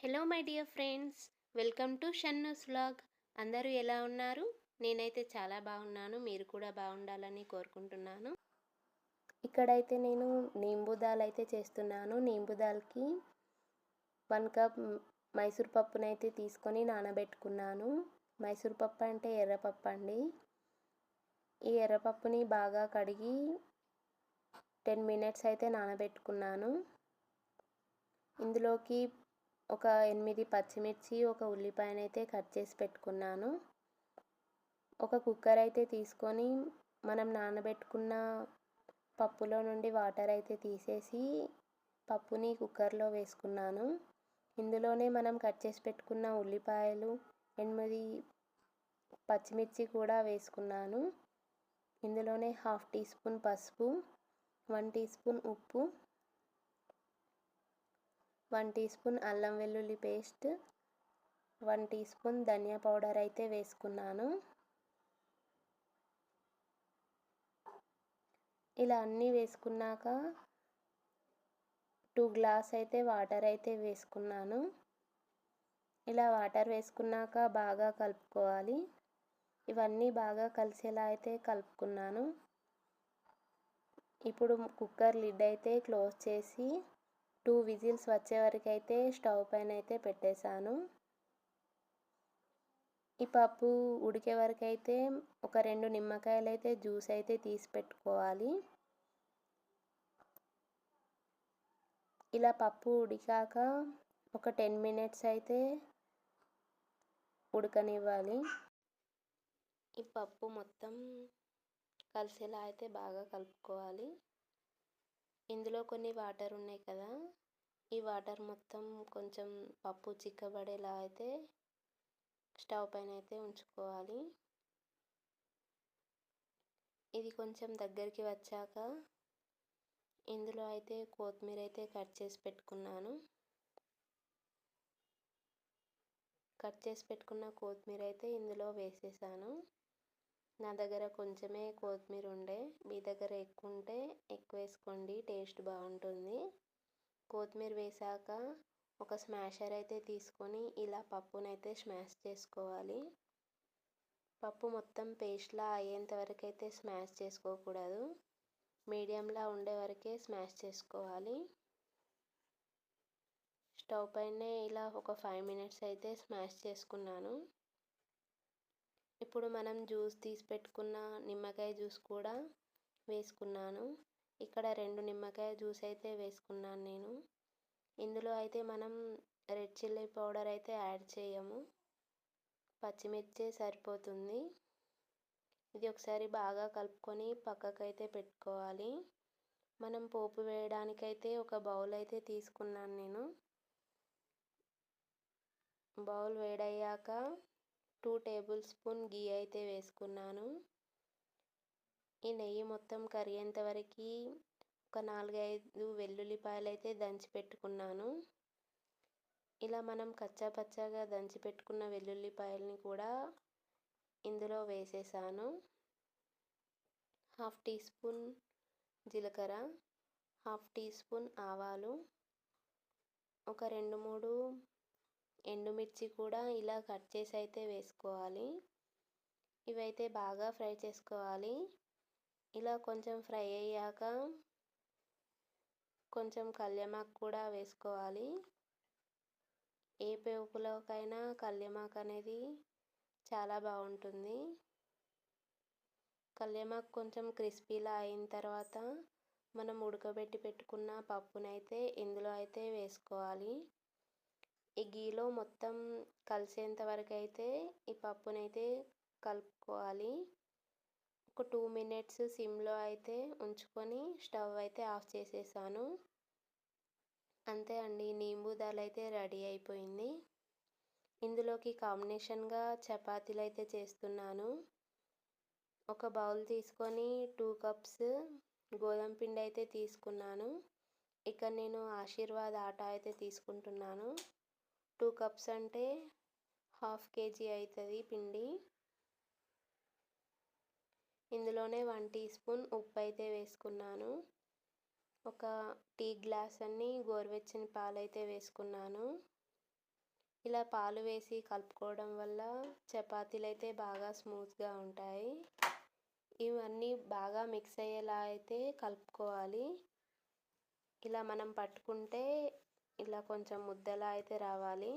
Hello my dear friends, welcome to Shannu's vlog. అందరూ ఎలా ఉన్నారు? నేనైతే చాలా బాగున్నాను. మీరు కూడా బాగుండాలని కోరుకుంటున్నాను. ఇక్కడైతే నేను నీంబు దాల్ అయితే చేస్తున్నాను. నీంబు దాల్కి 1 కప్ మైసూర్ పప్పునైతే తీసుకొని నానబెట్టుకున్నాను. మైసూర్ పప్పు అంటే ఎర్రపప్పు అండి. ఈ ఎర్రపప్పుని బాగా కడిగి 10 మినిట్స్ అయితే నానబెట్టుకున్నాను. ఇందులోకి ఒక 8 పచ్చిమిర్చి, ఒక ఉల్లిపాయనైతే కట్ చేసి పెట్టుకున్నాను. ఒక కుక్కర్ అయితే తీసుకొని మనం నానబెట్టుకున్న పప్పులో నుండి వాటర్ అయితే తీసేసి పప్పుని కుక్కర్లో వేసుకున్నాను. ఇందులోనే మనం కట్ చేసి పెట్టుకున్న ఉల్లిపాయలు, 8 పచ్చిమిర్చి కూడా వేసుకున్నాను. ఇందులోనే 1/2 టీ స్పూన్ పసుపు, 1 టీ స్పూన్ ఉప్పు, 1 టీ స్పూన్ అల్లం వెల్లుల్లి పేస్ట్, 1 టీ స్పూన్ ధనియా పౌడర్ అయితే వేసుకున్నాను. ఇలా అన్నీ వేసుకున్నాక 2 గ్లాస్ అయితే వాటర్ అయితే వేసుకున్నాను. ఇలా వాటర్ వేసుకున్నాక బాగా కలుపుకోవాలి. ఇవన్నీ బాగా కలిసేలా అయితే కలుపుకున్నాను. ఇప్పుడు కుక్కర్ లిడ్ అయితే క్లోజ్ చేసి 2 విజిల్స్ వచ్చే వరకు అయితే స్టవ్ పైన అయితే పెట్టేశాను. ఈ పప్పు ఉడికే వరకు అయితే ఒక 2 నిమ్మకాయలు అయితే జ్యూస్ అయితే తీసి పెట్టుకోవాలి. ఇలా పప్పు ఉడికాక ఒక 10 మినిట్స్ అయితే ఉడకనివ్వాలి. ఈ పప్పు మొత్తం కలిసేలా అయితే బాగా కలుపుకోవాలి. ఇందులో కొన్ని వాటర్ ఉన్నాయి కదా, ఈ వాటర్ మొత్తం కొంచెం పప్పు చిక్కబడేలా అయితే స్టవ్ పైన అయితే ఉంచుకోవాలి. ఇది కొంచెం దగ్గరికి వచ్చాక ఇందులో అయితే కొత్తిమీర అయితే కట్ చేసి పెట్టుకున్నాను. కట్ చేసి పెట్టుకున్న కొత్తిమీర అయితే ఇందులో వేసేసాను. నా దగ్గర కొంచెమే కొత్తిమీర ఉండే, మీ దగ్గర ఎక్కువ ఉంటే ఎక్కువ వేసుకోండి, టేస్ట్ బాగుంటుంది. కొత్తిమీర వేసాక ఒక స్మాషర్ అయితే తీసుకొని ఇలా పప్పునైతే స్మాష్ చేసుకోవాలి. పప్పు మొత్తం పేస్ట్లా అయ్యేంత వరకు అయితే స్మాష్ చేసుకోకూడదు, మీడియంలా ఉండే వరకే స్మాష్ చేసుకోవాలి. స్టవ్ పైనే ఇలా ఒక 5 మినిట్స్ అయితే స్మాష్ చేసుకున్నాను. ఇప్పుడు మనం జ్యూస్ తీసి పెట్టుకున్న నిమ్మకాయ జ్యూస్ కూడా వేసుకున్నాను. ఇక్కడ 2 నిమ్మకాయ జ్యూస్ అయితే వేసుకున్నాను నేను. ఇందులో అయితే మనం రెడ్ చిల్లీ పౌడర్ అయితే యాడ్ చేయము, పచ్చిమిర్చి సరిపోతుంది. ఇది ఒకసారి బాగా కలుపుకొని పక్కకైతే పెట్టుకోవాలి. మనం పోపు వేయడానికైతే ఒక బౌల్ అయితే తీసుకున్నాను నేను. బౌల్ వేడయ్యాక 2 టేబుల్ స్పూన్ గీ అయితే వేసుకున్నాను. ఈ నెయ్యి మొత్తం కరిగేంత వరకు ఒక 4-5 వెల్లుల్లిపాయలు అయితే దంచి పెట్టుకున్నాను. ఇలా మనం కచ్చా పచ్చాగా దంచి పెట్టుకున్న వెల్లుల్లిపాయలని కూడా ఇందులో వేసేసాను. 1/2 టీ స్పూన్ జీలకర్ర, 1/2 టీ స్పూన్ ఆవాలు, ఒక 2-3 ఎండుమిర్చి కూడా ఇలా కట్ చేసి అయితే వేసుకోవాలి. ఇవైతే బాగా ఫ్రై చేసుకోవాలి. ఇలా కొంచెం ఫ్రై అయ్యాక కొంచెం కల్యమాకు కూడా వేసుకోవాలి. ఏ పోపులోకైనా కల్యమాకు అనేది చాలా బాగుంటుంది. కల్యమాకు కొంచెం క్రిస్పీలా అయిన తర్వాత మనం ఉడకబెట్టి పెట్టుకున్న పప్పునైతే ఇందులో అయితే వేసుకోవాలి. ఈ గీలో మొత్తం కలిసేంత వరకు అయితే ఈ పప్పునైతే కలుపుకోవాలి. ఒక 2 మినిట్స్ సిమ్లో అయితే ఉంచుకొని స్టవ్ అయితే ఆఫ్ చేసేసాను. అంతే అండి, నీంబు దాల్ అయితే రెడీ అయిపోయింది. ఇందులోకి కాంబినేషన్గా చపాతీలు అయితే చేస్తున్నాను. ఒక బౌల్ తీసుకొని 2 కప్స్ గోధుమ పిండి అయితే తీసుకున్నాను. ఇక్కడ నేను ఆశీర్వాద్ ఆటా అయితే తీసుకుంటున్నాను. 2 కప్స్ అంటే 1/2 కేజీ అవుతుంది పిండి. ఇందులోనే 1 టీ స్పూన్ ఉప్పు అయితే వేసుకున్నాను. ఒక టీ గ్లాస్ అన్ని గోరువెచ్చని పాలు అయితే వేసుకున్నాను. ఇలా పాలు వేసి కలుపుకోవడం వల్ల చపాతీలు అయితే బాగా స్మూత్గా ఉంటాయి. ఇవన్నీ బాగా మిక్స్ అయ్యేలా అయితే కలుపుకోవాలి. ఇలా మనం పట్టుకుంటే ఇలా కొంచెం ముద్దలా అయితే రావాలి.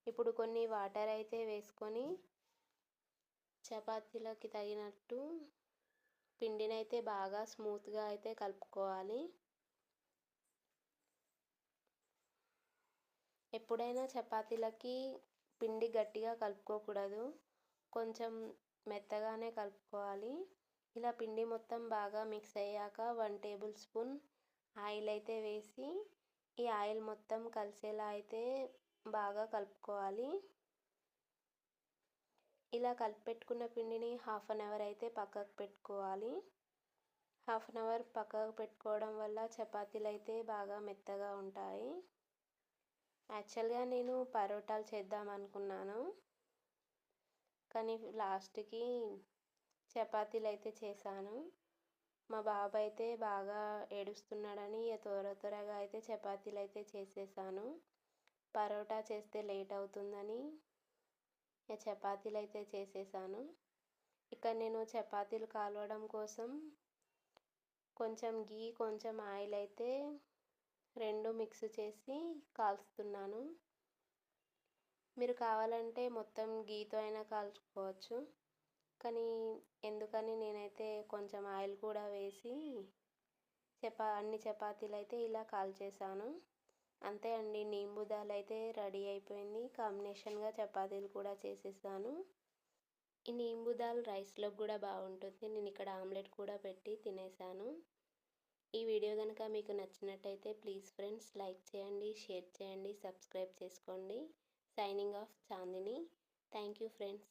ఇప్పుడు కొన్ని వాటర్ అయితే వేసుకొని చపాతీలకి తగినట్టు పిండినైతే బాగా స్మూత్గా అయితే కలుపుకోవాలి. ఎప్పుడైనా చపాతీలకి పిండి గట్టిగా కలుపుకోకూడదు, కొంచెం మెత్తగానే కలుపుకోవాలి. ఇలా పిండి మొత్తం బాగా మిక్స్ అయ్యాక 1 టేబుల్ స్పూన్ ఆయిల్ అయితే వేసి ఈ ఆయిల్ మొత్తం కలిసేలా అయితే బాగా కలుపుకోవాలి. ఇలా కలిపి పెట్టుకున్న పిండిని హాఫ్ అన్ అవర్ అయితే పక్కకు పెట్టుకోవాలి. హాఫ్ అన్ అవర్ పక్కకు పెట్టుకోవడం వల్ల చపాతీలు అయితే బాగా మెత్తగా ఉంటాయి. యాక్చువల్గా నేను పరోటాలు చేద్దాం అనుకున్నాను, కానీ లాస్ట్కి చపాతీలు అయితే చేశాను. మా బాబు అయితే బాగా ఏడుస్తున్నాడని త్వరగా అయితే చపాతీలు అయితే చేసేసాను. పరోటా చేస్తే లేట్ అవుతుందని చపాతీలు అయితే చేసేసాను. ఇక్కడ నేను చపాతీలు కాలవడం కోసం కొంచెం గీ కొంచెం ఆయిల్ అయితే 2 మిక్స్ చేసి కాల్చుతున్నాను. మీరు కావాలంటే మొత్తం గీతో అయినా కాల్చుకోవచ్చు, కానీ ఎందుకని నేనైతే కొంచెం ఆయిల్ కూడా వేసి అన్ని చపాతీలు అయితే ఇలా కాల్చేసాను. అంతే అండి, నీంబు దాల్ అయితే రెడీ అయిపోయింది. కాంబినేషన్గా చపాతీలు కూడా చేసేసాను. ఈ నీంబు దాల్ రైస్లో కూడా బాగుంటుంది. నేను ఇక్కడ ఆమ్లెట్ కూడా పెట్టి తినేసాను. ఈ వీడియో కనుక మీకు నచ్చినట్టయితే ప్లీజ్ ఫ్రెండ్స్ లైక్ చేయండి, షేర్ చేయండి, సబ్స్క్రైబ్ చేసుకోండి. Signing off Chandini. Thank you friends.